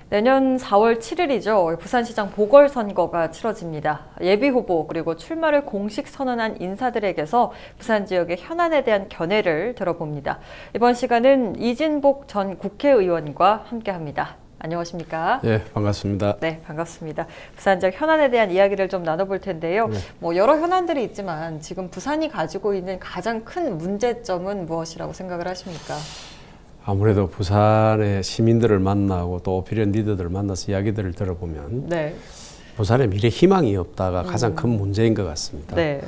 내년 4월 7일이죠. 부산시장 보궐선거가 치러집니다. 예비후보 그리고 출마를 공식 선언한 인사들에게서 부산 지역의 현안에 대한 견해를 들어봅니다. 이번 시간은 이진복 전 국회의원과 함께합니다. 안녕하십니까? 네, 반갑습니다. 네, 반갑습니다. 부산 지역 현안에 대한 이야기를 좀 나눠볼 텐데요. 네. 여러 현안들이 있지만 지금 부산이 가지고 있는 가장 큰 문제점은 무엇이라고 생각을 하십니까? 아무래도 부산의 시민들을 만나고 또 오피니언 리더들을 만나서 이야기들을 들어보면 네. 부산의 미래 희망이 없다가 가장 큰 문제인 것 같습니다. 네.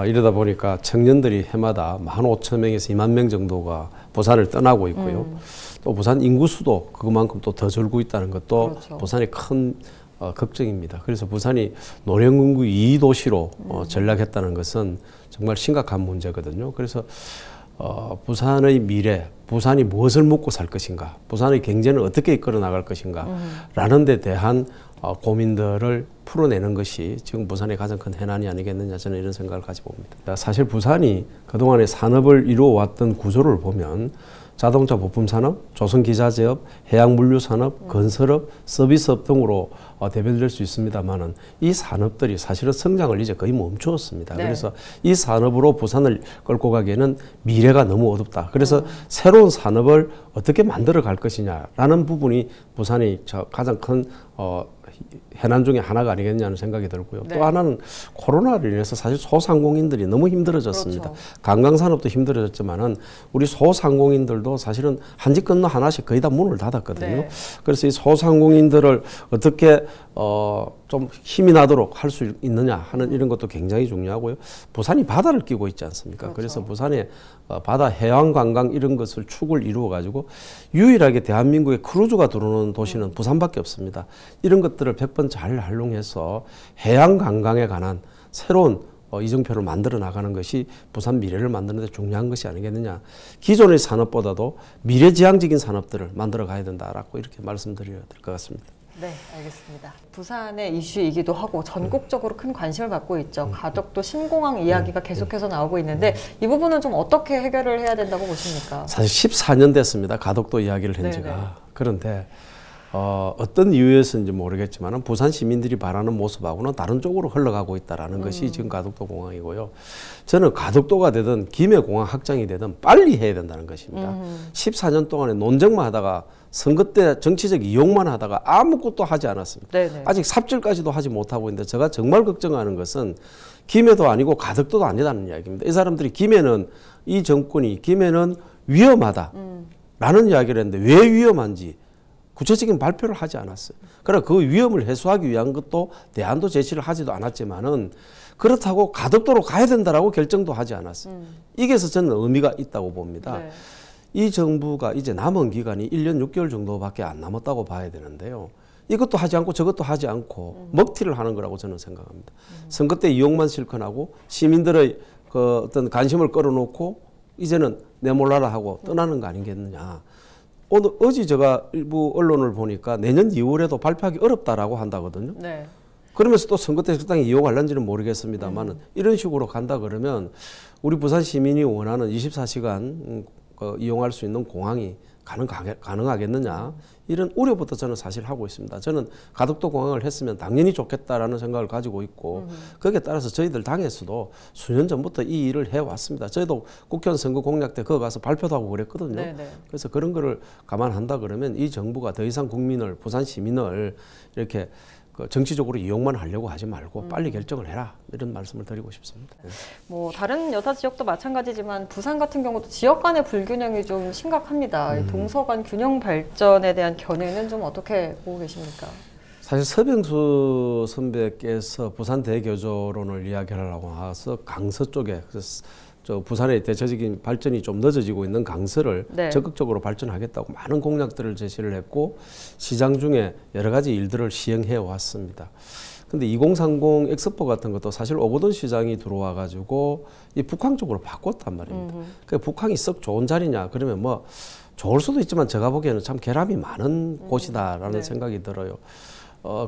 이러다 보니까 청년들이 해마다 15,000명에서 2만 명 정도가 부산을 떠나고 있고요. 또 부산 인구수도 그만큼 또 더 줄고 있다는 것도 그렇죠. 부산의 큰 걱정입니다. 그래서 부산이 노령인구 2도시로 전락했다는 것은 정말 심각한 문제거든요. 그래서 부산의 미래, 부산이 무엇을 먹고 살 것인가, 부산의 경제는 어떻게 이끌어 나갈 것인가 라는 데 대한 고민들을 풀어내는 것이 지금 부산의 가장 큰 해난이 아니겠느냐, 저는 이런 생각을 가지고 봅니다. 사실 부산이 그동안의 산업을 이루어왔던 구조를 보면 자동차 부품 산업, 조선기자재업, 해양물류산업, 건설업, 서비스업 등으로 대별될 수 있습니다만은 이 산업들이 사실은 성장을 이제 거의 멈추었습니다. 네. 그래서 이 산업으로 부산을 끌고 가기에는 미래가 너무 어둡다. 그래서 새로운 산업을 어떻게 만들어 갈 것이냐라는 부분이 부산이 가장 큰 해난 중에 하나가 아니겠냐는 생각이 들고요. 네. 또 하나는 코로나로 인해서 사실 소상공인들이 너무 힘들어졌습니다. 그렇죠. 관광산업도 힘들어졌지만은 우리 소상공인들도 사실은 한 집 건너 하나씩 거의 다 문을 닫았거든요. 네. 그래서 이 소상공인들을 어떻게 좀 힘이 나도록 할 수 있느냐 하는 이런 것도 굉장히 중요하고요. 부산이 바다를 끼고 있지 않습니까? 그렇죠. 그래서 부산에 바다 해양 관광 이런 것을 축을 이루어 가지고 유일하게 대한민국에 크루즈가 들어오는 도시는 부산밖에 없습니다. 이런 것들을 100번 잘 활용해서 해양 관광에 관한 새로운 이정표를 만들어 나가는 것이 부산 미래를 만드는 데 중요한 것이 아니겠느냐. 기존의 산업보다도 미래지향적인 산업들을 만들어 가야 된다라고 이렇게 말씀드려야 될 것 같습니다. 네, 알겠습니다. 부산의 이슈이기도 하고 전국적으로 큰 관심을 받고 있죠. 가덕도 신공항 이야기가 계속해서 나오고 있는데 이 부분은 좀 어떻게 해결을 해야 된다고 보십니까? 사실 14년 됐습니다. 가덕도 이야기를 한 지가. 네네. 그런데 어떤 이유에서인지 모르겠지만 부산 시민들이 바라는 모습하고는 다른 쪽으로 흘러가고 있다는 것이 지금 가덕도 공항이고요. 저는 가덕도가 되든 김해공항 확장이 되든 빨리 해야 된다는 것입니다. 14년 동안에 논쟁만 하다가 선거 때 정치적 이용만 하다가 아무것도 하지 않았습니다. 네네. 아직 삽질까지도 하지 못하고 있는데 제가 정말 걱정하는 것은 김해도 아니고 가덕도도 아니다는 이야기입니다. 이 사람들이 김해는 이 정권이 김해는 위험하다라는 이야기를 했는데 왜 위험한지 구체적인 발표를 하지 않았어요. 그러나 그 위험을 해소하기 위한 것도 대안도 제시를 하지도 않았지만은 그렇다고 가덕도로 가야 된다라고 결정도 하지 않았어요. 이게서 저는 의미가 있다고 봅니다. 네. 이 정부가 이제 남은 기간이 1년 6개월 정도밖에 안 남았다고 봐야 되는데요. 이것도 하지 않고 저것도 하지 않고 먹튀를 하는 거라고 저는 생각합니다. 선거 때 이용만 실컷하고 시민들의 그 어떤 관심을 끌어놓고 이제는 내몰라라 하고 떠나는 거 아니겠느냐. 어제 제가 일부 언론을 보니까 내년 2월에도 발표하기 어렵다라고 한다거든요. 네. 그러면서 또 선거 때 적당히 이용할는지는 모르겠습니다만 이런 식으로 간다 그러면 우리 부산 시민이 원하는 24시간 이용할 수 있는 공항이 가능하겠느냐 이런 우려부터 저는 사실 하고 있습니다. 저는 가덕도 공항을 했으면 당연히 좋겠다라는 생각을 가지고 있고 거기에 따라서 저희들 당에서도 수년 전부터 이 일을 해왔습니다. 저희도 국회의원 선거 공약 때 거기 가서 발표도 하고 그랬거든요. 네네. 그래서 그런 거를 감안한다 그러면 이 정부가 더 이상 국민을 부산 시민을 이렇게 정치적으로 이용만 하려고 하지 말고 빨리 결정을 해라 이런 말씀을 드리고 싶습니다. 뭐 다른 여타 지역도 마찬가지지만 부산 같은 경우도 지역 간의 불균형이 좀 심각합니다. 동서 간 균형 발전에 대한 견해는 좀 어떻게 보고 계십니까? 사실 서병수 선배께서 부산 대교조론을 이야기하려고 해서 강서 쪽에 부산의 대체적인 발전이 좀 늦어지고 있는 강서를 네. 적극적으로 발전하겠다고 많은 공약들을 제시를 했고 시장 중에 여러 가지 일들을 시행해 왔습니다. 근데 2030 엑스포 같은 것도 사실 오거돈 시장이 들어와 가지고 이 북항 쪽으로 바꿨단 말입니다. 그 북항이 썩 좋은 자리냐 그러면 뭐 좋을 수도 있지만 제가 보기에는 참 결함이 많은 곳이다라는 네. 생각이 들어요.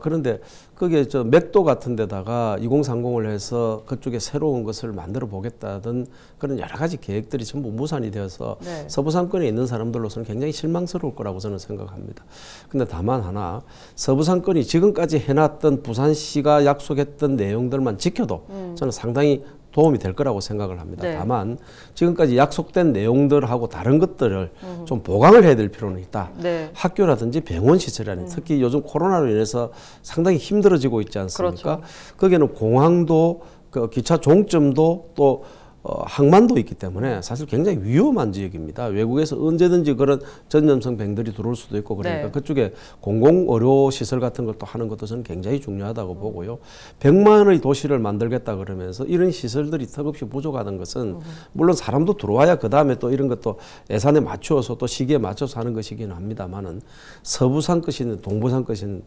그런데 그게 저 맥도 같은 데다가 2030을 해서 그쪽에 새로운 것을 만들어 보겠다던 그런 여러 가지 계획들이 전부 무산이 되어서 네. 서부 상권에 있는 사람들로서는 굉장히 실망스러울 거라고 저는 생각합니다. 근데 다만 하나, 서부 상권이 지금까지 해놨던 부산시가 약속했던 내용들만 지켜도 저는 상당히 도움이 될 거라고 생각을 합니다. 네. 다만 지금까지 약속된 내용들하고 다른 것들을 좀 보강을 해야 될 필요는 있다. 네. 학교라든지 병원 시설이라든지 특히 요즘 코로나로 인해서 상당히 힘들어지고 있지 않습니까? 그렇죠. 거기에는 공항도 그 기차 종점도 또 항만도 있기 때문에 사실 굉장히 위험한 지역입니다. 외국에서 언제든지 그런 전염성 병들이 들어올 수도 있고 그러니까 네. 그쪽에 공공의료시설 같은 것도 하는 것도 저는 굉장히 중요하다고 보고요. 100만의 도시를 만들겠다 그러면서 이런 시설들이 턱없이 부족하는 것은 물론 사람도 들어와야 그 다음에 또 이런 것도 예산에 맞추어서 또 시기에 맞춰서 하는 것이긴 합니다만은 서부산 것이든 동부산 것이든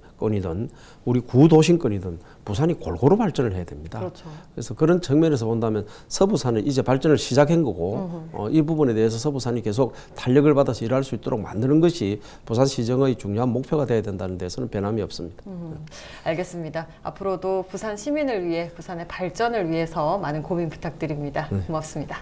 우리 구도심권이든 부산이 골고루 발전을 해야 됩니다. 그렇죠. 그래서 그런 측면에서 본다면 서부산은 이제 발전을 시작한 거고 이 부분에 대해서 서부산이 계속 탄력을 받아서 일할 수 있도록 만드는 것이 부산시정의 중요한 목표가 돼야 된다는 데서는 변함이 없습니다. 알겠습니다. 앞으로도 부산 시민을 위해 부산의 발전을 위해서 많은 고민 부탁드립니다. 고맙습니다.